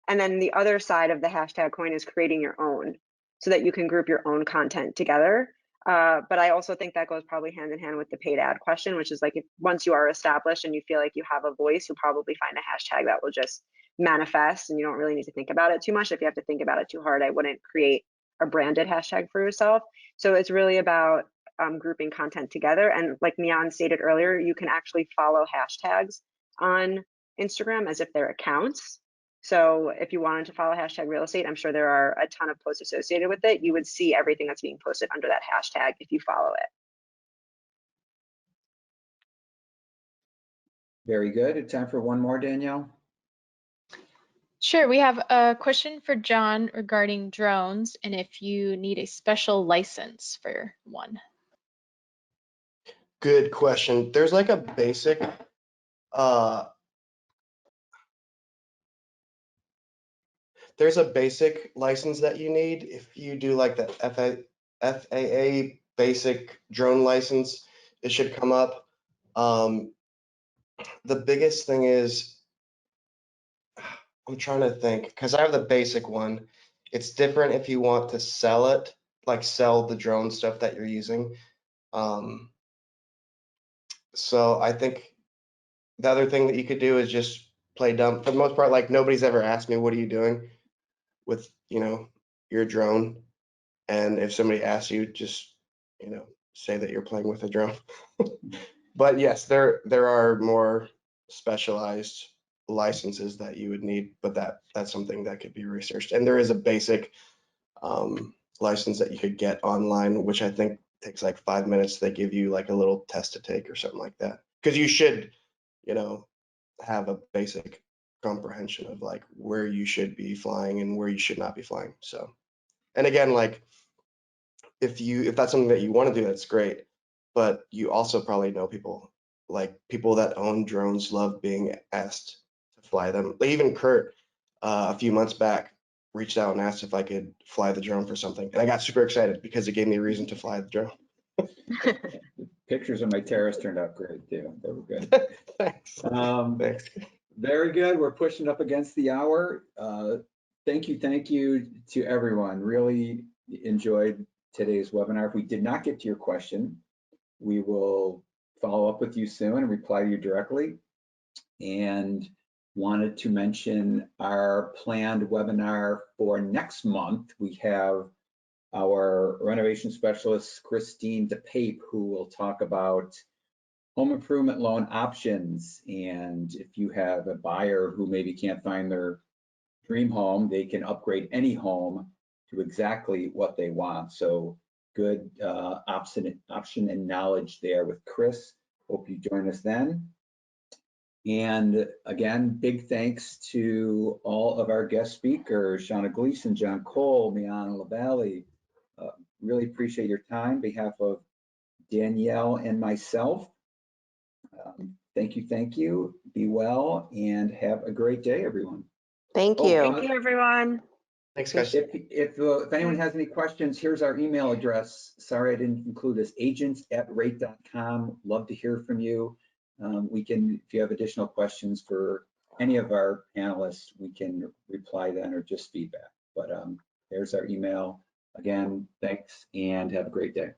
And then the other side of the hashtag coin is creating your own so that you can group your own content together. But I also think that goes probably hand in hand with the paid ad question, which is like, if once you are established and you feel like you have a voice, you'll probably find a hashtag that will just manifest, and you don't really need to think about it too much. If you have to think about it too hard, I wouldn't create a branded hashtag for yourself. So it's really about grouping content together. And like Mian stated earlier, you can actually follow hashtags on Instagram as if they're accounts. So if you wanted to follow hashtag real estate, I'm sure there are a ton of posts associated with it. You would see everything that's being posted under that hashtag if you follow it. Very good. Time for one more, Danielle. Sure, we have a question for John regarding drones and if you need a special license for one. Good question. There's like a basic license that you need if you do like the FAA basic drone license. It should come up. The biggest thing is, I'm trying to think, because I have the basic one. It's different if you want to sell it, like sell the drone stuff that you're using. So I think the other thing that you could do is just play dumb. For the most part, like nobody's ever asked me, what are you doing with, your drone? And if somebody asks you, just say that you're playing with a drone. But yes, there are more specialized licenses that you would need, but that's something that could be researched. And there is a basic license that you could get online, which I think takes like 5 minutes. They give you like a little test to take or something like that, because you should, have a basic comprehension of like where you should be flying and where you should not be flying. So, and again, like if that's something that you want to do, that's great. But you also probably know people that own drones love being asked to fly them. Like even Kurt, a few months back, reached out and asked if I could fly the drone for something, and I got super excited because it gave me a reason to fly the drone. Pictures of my terrace turned out great too. They were good. Thanks. Thanks. Very good. We're pushing up against the hour. Thank you to everyone. Really enjoyed today's webinar. If we did not get to your question, we will follow up with you soon and reply to you directly. And wanted to mention our planned webinar for next month. We have our renovation specialist, Christine DePape, who will talk about home improvement loan options. And if you have a buyer who maybe can't find their dream home, they can upgrade any home to exactly what they want. So good option and knowledge there with Chris. Hope you join us then. And again, big thanks to all of our guest speakers, Shauna Gleason, John Cole, Miana LaValle. Really appreciate your time. On behalf of Danielle and myself, thank you. Be well and have a great day, everyone. Thank you. Thank you, everyone. Thanks, guys. If anyone has any questions, here's our email address. Sorry I didn't include this, agents@rate.com. Love to hear from you. If you have additional questions for any of our panelists, we can reply then or just feedback. But there's our email. Again, thanks and have a great day.